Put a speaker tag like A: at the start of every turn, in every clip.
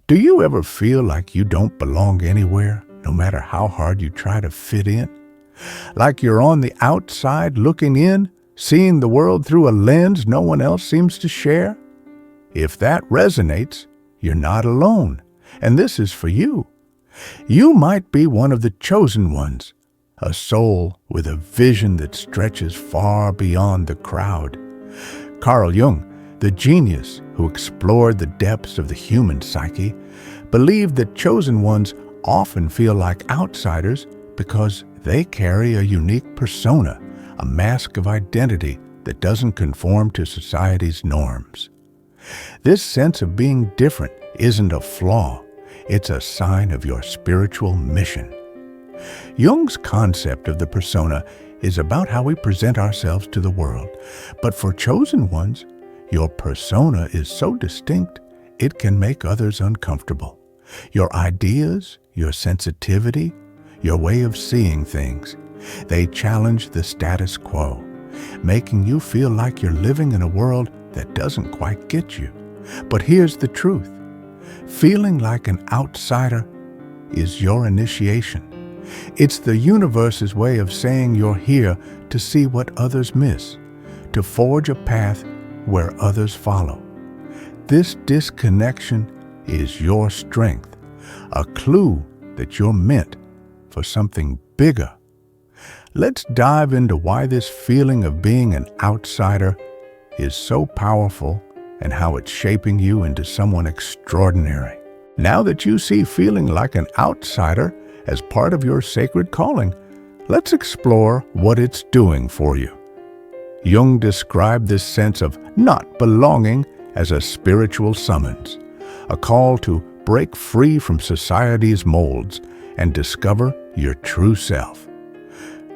A: Do you ever feel like you don't belong anywhere, no matter how hard you try to fit in? Like you're on the outside looking in, seeing the world through a lens no one else seems to share? If that resonates, you're not alone, and this is for you. You might be one of the chosen ones, a soul with a vision that stretches far beyond the crowd. Carl Jung, the genius who explored the depths of the human psyche, believed that chosen ones often feel like outsiders because they carry a unique persona, a mask of identity that doesn't conform to society's norms. This sense of being different isn't a flaw, it's a sign of your spiritual mission. Jung's concept of the persona is about how we present ourselves to the world, but for chosen ones, your persona is so distinct it can make others uncomfortable. Your ideas, your sensitivity, your way of seeing things, they challenge the status quo, making you feel like you're living in a world that doesn't quite get you. But here's the truth. Feeling like an outsider is your initiation. It's the universe's way of saying you're here to see what others miss, to forge a path where others follow. This disconnection is your strength, a clue that you're meant for something bigger. Let's dive into why this feeling of being an outsider is so powerful and how it's shaping you into someone extraordinary. Now that you see feeling like an outsider as part of your sacred calling, let's explore what it's doing for you. Jung described this sense of not belonging as a spiritual summons, a call to break free from society's molds and discover your true self.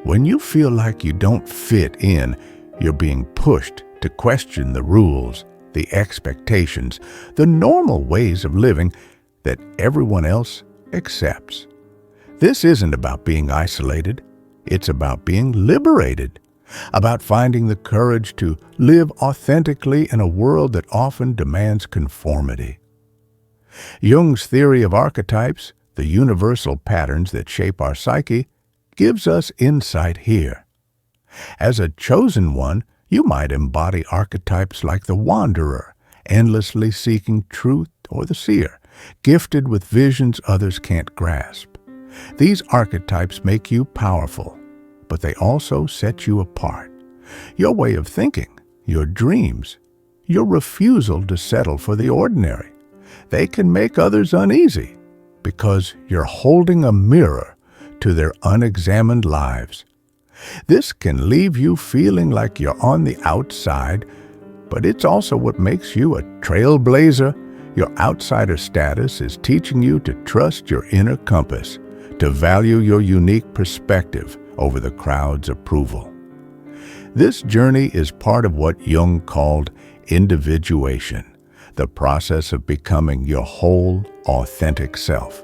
A: When you feel like you don't fit in, you're being pushed to question the rules, the expectations, the normal ways of living that everyone else accepts. This isn't about being isolated. It's about being liberated, about finding the courage to live authentically in a world that often demands conformity. Jung's theory of archetypes, the universal patterns that shape our psyche, gives us insight here. As a chosen one, you might embody archetypes like the wanderer, endlessly seeking truth, or the seer, gifted with visions others can't grasp. These archetypes make you powerful, but they also set you apart. Your way of thinking, your dreams, your refusal to settle for the ordinary, they can make others uneasy because you're holding a mirror to their unexamined lives. This can leave you feeling like you're on the outside, but it's also what makes you a trailblazer. Your outsider status is teaching you to trust your inner compass, to value your unique perspective over the crowd's approval. This journey is part of what Jung called individuation, the process of becoming your whole, authentic self.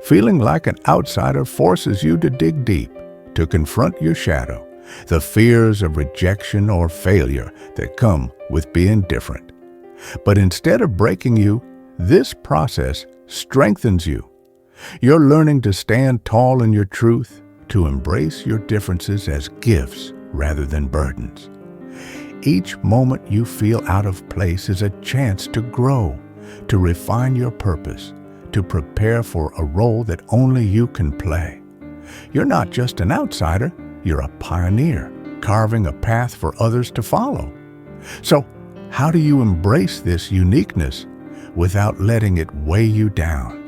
A: Feeling like an outsider forces you to dig deep, to confront your shadow, the fears of rejection or failure that come with being different. But instead of breaking you, this process strengthens you. You're learning to stand tall in your truth, to embrace your differences as gifts rather than burdens. Each moment you feel out of place is a chance to grow, to refine your purpose, to prepare for a role that only you can play. You're not just an outsider, you're a pioneer, carving a path for others to follow. So, how do you embrace this uniqueness without letting it weigh you down?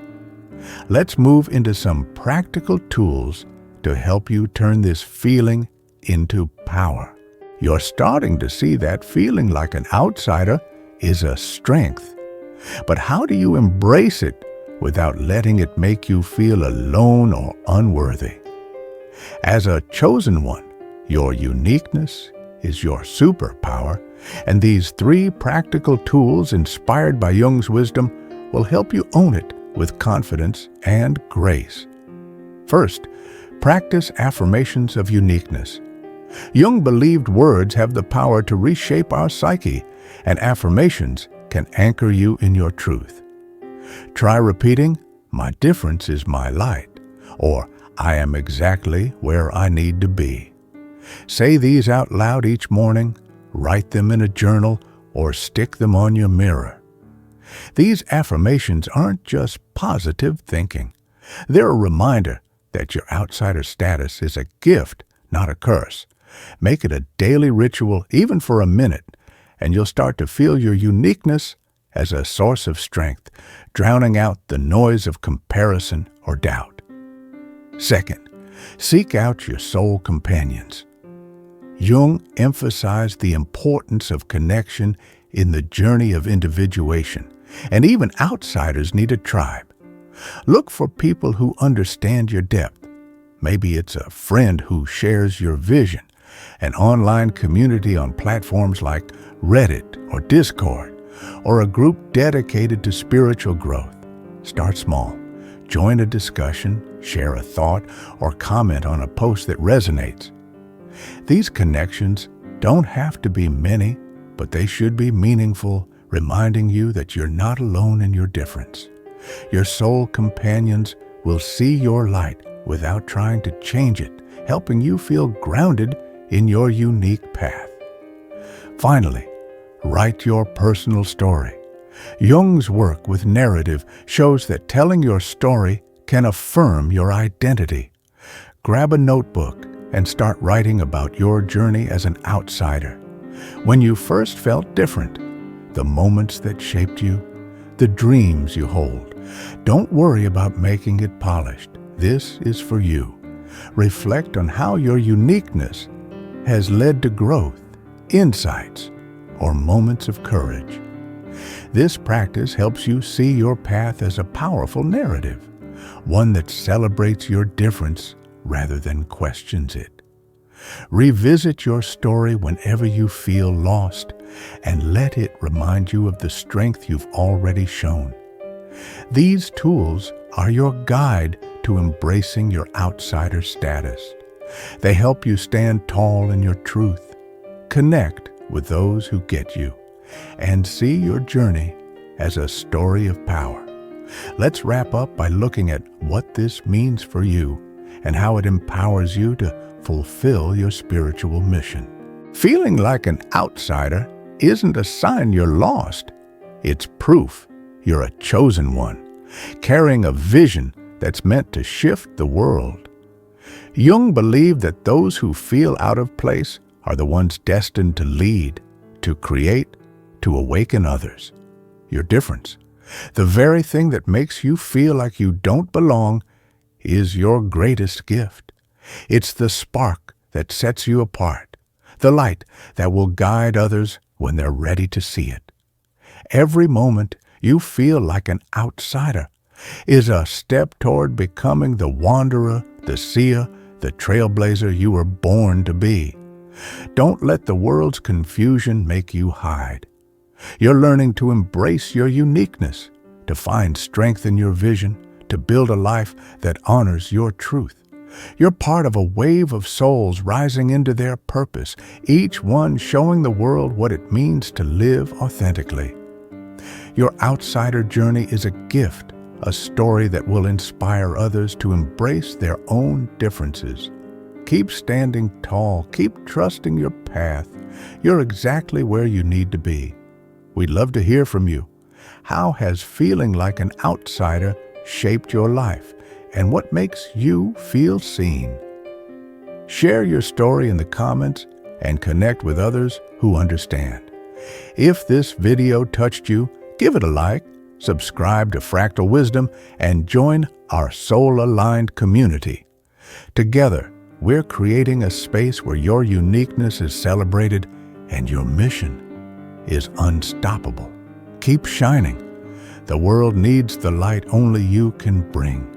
A: Let's move into some practical tools to help you turn this feeling into power. You're starting to see that feeling like an outsider is a strength. But how do you embrace it without letting it make you feel alone or unworthy? As a chosen one, your uniqueness is your superpower, and these 3 practical tools inspired by Jung's wisdom will help you own it with confidence and grace. First, practice affirmations of uniqueness. Jung believed words have the power to reshape our psyche, and affirmations can anchor you in your truth. Try repeating, "My difference is my light," or "I am exactly where I need to be." Say these out loud each morning, write them in a journal, or stick them on your mirror. These affirmations aren't just positive thinking. They're a reminder that your outsider status is a gift, not a curse. Make it a daily ritual, even for a minute, and you'll start to feel your uniqueness as a source of strength, drowning out the noise of comparison or doubt. Second, seek out your soul companions. Jung emphasized the importance of connection in the journey of individuation, and even outsiders need a tribe. Look for people who understand your depth. Maybe it's a friend who shares your vision, an online community on platforms like Reddit or Discord, or a group dedicated to spiritual growth. Start small. Join a discussion, share a thought, or comment on a post that resonates. These connections don't have to be many, but they should be meaningful, reminding you that you're not alone in your difference. Your soul companions will see your light without trying to change it, helping you feel grounded in your unique path. Finally, write your personal story. Jung's work with narrative shows that telling your story can affirm your identity. Grab a notebook and start writing about your journey as an outsider. When you first felt different, the moments that shaped you, the dreams you hold. Don't worry about making it polished. This is for you. Reflect on how your uniqueness has led to growth, insights, or moments of courage. This practice helps you see your path as a powerful narrative, one that celebrates your difference rather than questions it. Revisit your story whenever you feel lost, and let it remind you of the strength you've already shown. These tools are your guide to embracing your outsider status. They help you stand tall in your truth, connect with those who get you, and see your journey as a story of power. Let's wrap up by looking at what this means for you and how it empowers you to fulfill your spiritual mission. Feeling like an outsider isn't a sign you're lost. It's proof you're a chosen one, carrying a vision that's meant to shift the world. Jung believed that those who feel out of place are the ones destined to lead, to create, to awaken others. Your difference, the very thing that makes you feel like you don't belong, is your greatest gift. It's the spark that sets you apart, the light that will guide others when they're ready to see it. Every moment you feel like an outsider is a step toward becoming the wanderer, the seer, the trailblazer you were born to be. Don't let the world's confusion make you hide. You're learning to embrace your uniqueness, to find strength in your vision, to build a life that honors your truth. You're part of a wave of souls rising into their purpose, each one showing the world what it means to live authentically. Your outsider journey is a gift, a story that will inspire others to embrace their own differences. Keep standing tall, keep trusting your path. You're exactly where you need to be. We'd love to hear from you. How has feeling like an outsider shaped your life, and what makes you feel seen? Share your story in the comments and connect with others who understand. If this video touched you, give it a like, subscribe to Fractal Wisdom, and join our soul-aligned community. Together, we're creating a space where your uniqueness is celebrated and your mission is unstoppable. Keep shining. The world needs the light only you can bring.